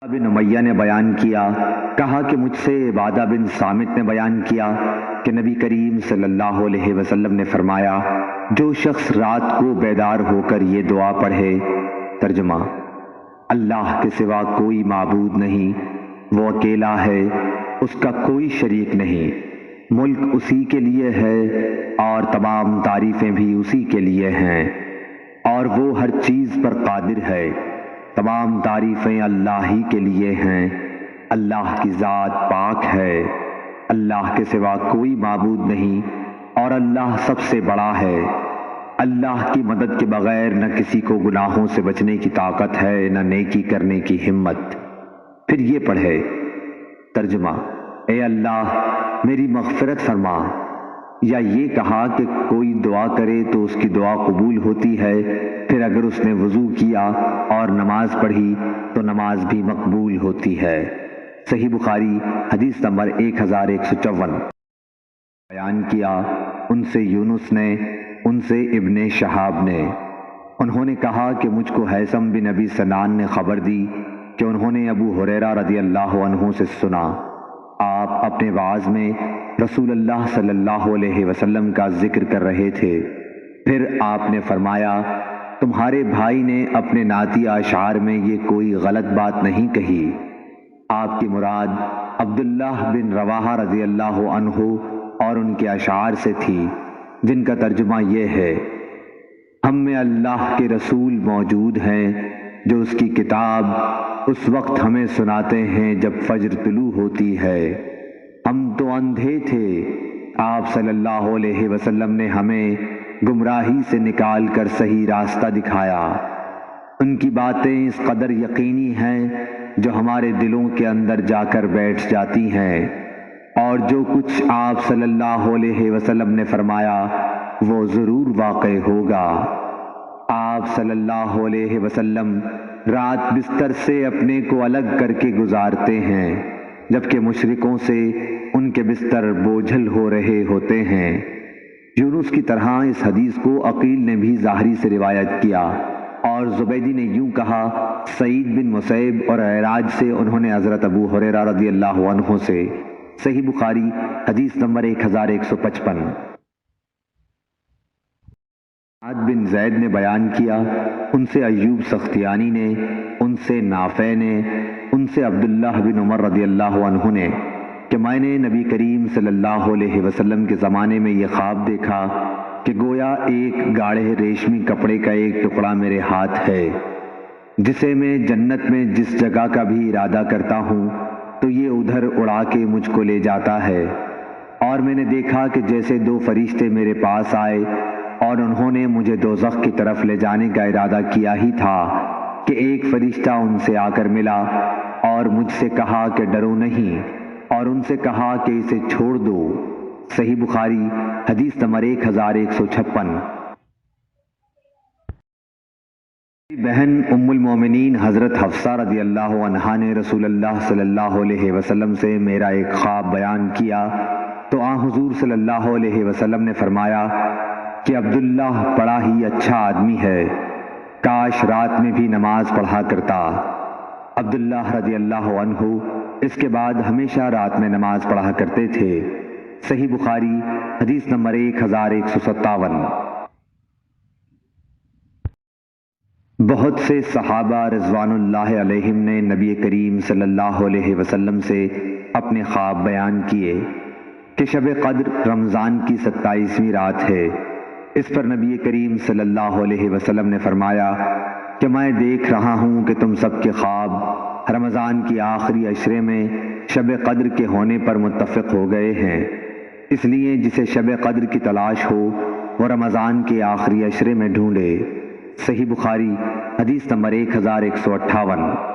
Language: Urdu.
بن امیہ نے بیان کیا، کہا کہ مجھ سے عبادہ بن صامت نے بیان کیا کہ نبی کریم صلی اللہ علیہ وسلم نے فرمایا، جو شخص رات کو بیدار ہو کر یہ دعا پڑھے۔ ترجمہ: اللہ کے سوا کوئی معبود نہیں، وہ اکیلا ہے، اس کا کوئی شریک نہیں، ملک اسی کے لیے ہے اور تمام تعریفیں بھی اسی کے لیے ہیں، اور وہ ہر چیز پر قادر ہے۔ تمام تعریفیں اللہ ہی کے لیے ہیں۔ اللہ کی ذات پاک ہے، اللہ کے سوا کوئی معبود نہیں اور اللہ سب سے بڑا ہے۔ اللہ کی مدد کے بغیر نہ کسی کو گناہوں سے بچنے کی طاقت ہے، نہ نیکی کرنے کی ہمت۔ پھر یہ پڑھے۔ ترجمہ: اے اللہ میری مغفرت فرما، یا یہ کہا کہ کوئی دعا کرے تو اس کی دعا قبول ہوتی ہے، پھر اگر اس نے وضو کیا اور نماز پڑھی تو نماز بھی مقبول ہوتی ہے۔ صحیح بخاری حدیث نمبر 1154۔ بیان کیا ان سے یونس نے، ان سے ابن شہاب نے، انہوں نے کہا کہ مجھ کو ہیثم بن ابی سنان نے خبر دی کہ انہوں نے ابو ہریرہ رضی اللہ عنہ سے سنا، آپ اپنے وعظ میں رسول اللہ صلی اللہ علیہ وسلم کا ذکر کر رہے تھے۔ پھر آپ نے فرمایا، تمہارے بھائی نے اپنے نعتیہ اشعار میں یہ کوئی غلط بات نہیں کہی۔ آپ کی مراد عبداللہ بن رواحہ رضی اللہ عنہ اور ان کے اشعار سے تھی، جن کا ترجمہ یہ ہے: ہم میں اللہ کے رسول موجود ہیں جو اس کی کتاب اس وقت ہمیں سناتے ہیں جب فجر طلوع ہوتی ہے۔ ہم تو اندھے تھے، آپ صلی اللہ علیہ وسلم نے ہمیں گمراہی سے نکال کر صحیح راستہ دکھایا۔ ان کی باتیں اس قدر یقینی ہیں جو ہمارے دلوں کے اندر جا کر بیٹھ جاتی ہیں، اور جو کچھ آپ صلی اللہ علیہ وسلم نے فرمایا وہ ضرور واقع ہوگا۔ آپ صلی اللہ علیہ وسلم رات بستر سے اپنے کو الگ کر کے گزارتے ہیں، جبکہ مشرکوں سے ان کے بستر بوجھل ہو رہے ہوتے ہیں۔ یونس کی طرح اس حدیث کو عقیل نے بھی ظاہری سے روایت کیا، اور زبیدی نے یوں کہا، سعید بن مسیب اور اعراج سے انہوں نے حضرت ابو ہریرہ رضی اللہ عنہ سے۔ صحیح بخاری حدیث نمبر 1155۔ عاد بن زید نے بیان کیا، ان سے ایوب سختیانی نے، ان سے نافع نے، ان سے عبداللہ بن عمر رضی اللہ عنہ نے کہ میں نے نبی کریم صلی اللہ علیہ وسلم کے زمانے میں یہ خواب دیکھا کہ گویا ایک گاڑھے ریشمی کپڑے کا ایک ٹکڑا میرے ہاتھ ہے، جسے میں جنت میں جس جگہ کا بھی ارادہ کرتا ہوں تو یہ ادھر اڑا کے مجھ کو لے جاتا ہے۔ اور میں نے دیکھا کہ جیسے دو فرشتے میرے پاس آئے اور انہوں نے مجھے دوزخ کی طرف لے جانے کا ارادہ کیا ہی تھا کہ ایک فرشتہ ان سے آ کر ملا اور مجھ سے کہا کہ ڈرو نہیں، اور ان سے کہا کہ اسے چھوڑ دو۔ صحیح بخاری حدیث نمبر 1156۔ بہن ام المومنین حضرت حفصہ رضی اللہ عنہا نے رسول اللہ صلی اللہ علیہ وسلم سے میرا ایک خواب بیان کیا تو آن حضور صلی اللہ علیہ وسلم نے فرمایا کہ عبداللہ بڑا ہی اچھا آدمی ہے، کاش رات میں بھی نماز پڑھا کرتا۔ عبداللہ رضی اللہ عنہ اس کے بعد ہمیشہ رات میں نماز پڑھا کرتے تھے۔ صحیح بخاری حدیث نمبر 1157۔ بہت سے صحابہ رضوان اللہ علیہم نے نبی کریم صلی اللہ علیہ وسلم سے اپنے خواب بیان کیے کہ شب قدر رمضان کی 27ویں رات ہے۔ اس پر نبی کریم صلی اللہ علیہ وسلم نے فرمایا کہ میں دیکھ رہا ہوں کہ تم سب کے خواب رمضان کی آخری عشرے میں شب قدر کے ہونے پر متفق ہو گئے ہیں، اس لیے جسے شب قدر کی تلاش ہو وہ رمضان کے آخری عشرے میں ڈھونڈے۔ صحیح بخاری حدیث نمبر 1158۔